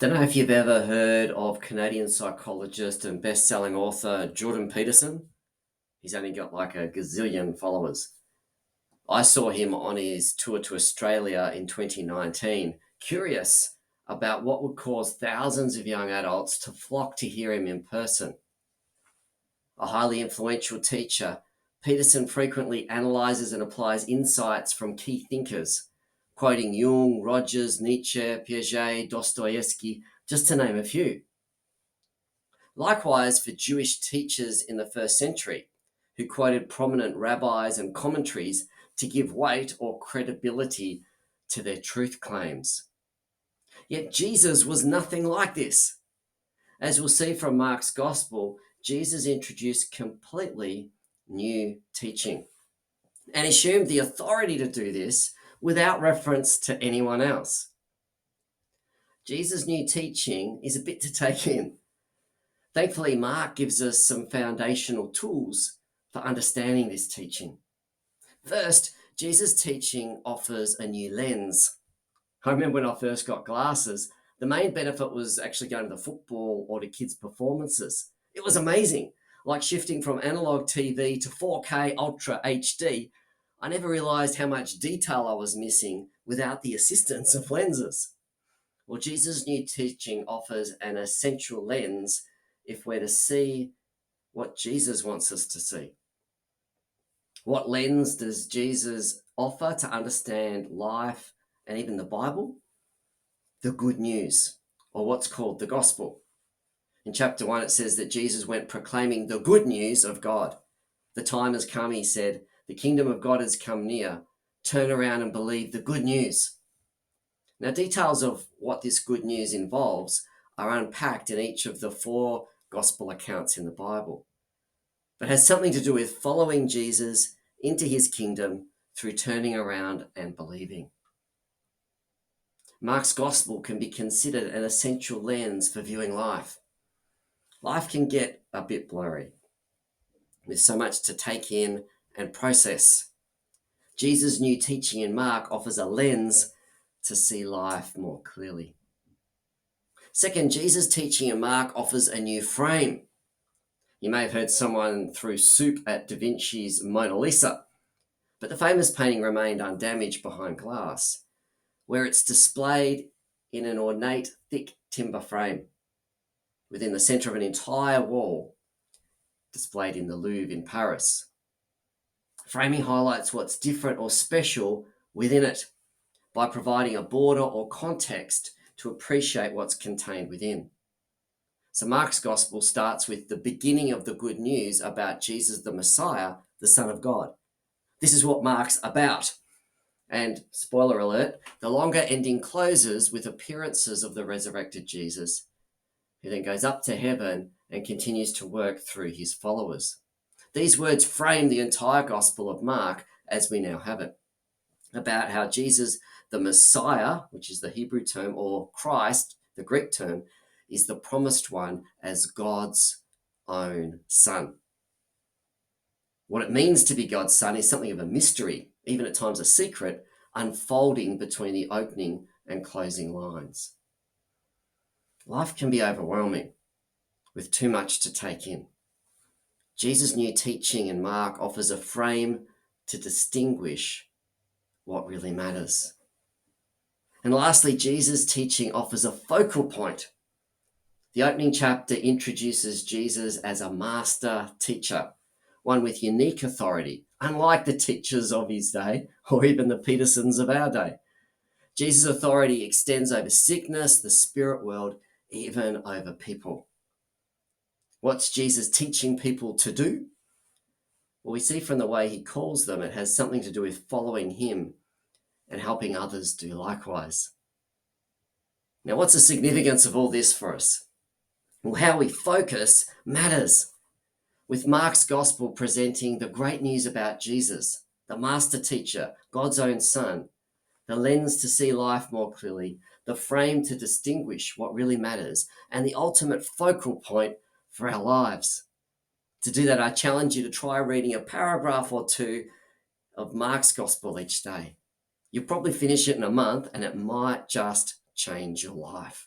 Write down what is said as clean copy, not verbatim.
Don't know if you've ever heard of Canadian psychologist and best-selling author Jordan Peterson. He's only got like a gazillion followers. I saw him on his tour to Australia in 2019, curious about what would cause thousands of young adults to flock to hear him in person. A highly influential teacher, Peterson frequently analyzes and applies insights from key thinkers, quoting Jung, Rogers, Nietzsche, Piaget, Dostoevsky, just to name a few. Likewise, for Jewish teachers in the first century, who quoted prominent rabbis and commentaries to give weight or credibility to their truth claims. Yet Jesus was nothing like this. As we'll see from Mark's Gospel, Jesus introduced completely new teaching and assumed the authority to do this without reference to anyone else. Jesus' new teaching is a bit to take in. Thankfully, Mark gives us some foundational tools for understanding this teaching. First, Jesus' teaching offers a new lens. I remember when I first got glasses, the main benefit was actually going to the football or to kids' performances. It was amazing, like shifting from analog TV to 4K Ultra HD. I never realized how much detail I was missing without the assistance of lenses. Well, Jesus' new teaching offers an essential lens if we're to see what Jesus wants us to see. What lens does Jesus offer to understand life and even the Bible? The good news, or what's called the gospel. In chapter 1, it says that Jesus went proclaiming the good news of God. The time has come, he said, the kingdom of God has come near. Turn around and believe the good news. Now, details of what this good news involves are unpacked in each of the 4 gospel accounts in the Bible, but has something to do with following Jesus into his kingdom through turning around and believing. Mark's gospel can be considered an essential lens for viewing life. Life can get a bit blurry with so much to take in and process. Jesus' new teaching in Mark offers a lens to see life more clearly. Second, Jesus' teaching in Mark offers a new frame. You may have heard someone threw soup at Da Vinci's Mona Lisa, but the famous painting remained undamaged behind glass, where it's displayed in an ornate, thick timber frame within the center of an entire wall, displayed in the Louvre in Paris. Framing highlights what's different or special within it by providing a border or context to appreciate what's contained within. So Mark's gospel starts with the beginning of the good news about Jesus the Messiah, the Son of God. This is what Mark's about. And spoiler alert, the longer ending closes with appearances of the resurrected Jesus, who then goes up to heaven and continues to work through his followers. These words frame the entire gospel of Mark as we now have it, about how Jesus, the Messiah, which is the Hebrew term, or Christ, the Greek term, is the promised one as God's own Son. What it means to be God's Son is something of a mystery, even at times a secret, unfolding between the opening and closing lines. Life can be overwhelming with too much to take in. Jesus' new teaching in Mark offers a frame to distinguish what really matters. And lastly, Jesus' teaching offers a focal point. The opening chapter introduces Jesus as a master teacher, one with unique authority, unlike the teachers of his day or even the Petersons of our day. Jesus' authority extends over sickness, the spirit world, even over people. What's Jesus teaching people to do? Well, we see from the way he calls them, it has something to do with following him and helping others do likewise. Now, what's the significance of all this for us? Well, how we focus matters. With Mark's gospel presenting the great news about Jesus, the master teacher, God's own Son, the lens to see life more clearly, the frame to distinguish what really matters, and the ultimate focal point for our lives. To do that, I challenge you to try reading a paragraph or 2 of Mark's gospel each day. You'll probably finish it in a month, and it might just change your life.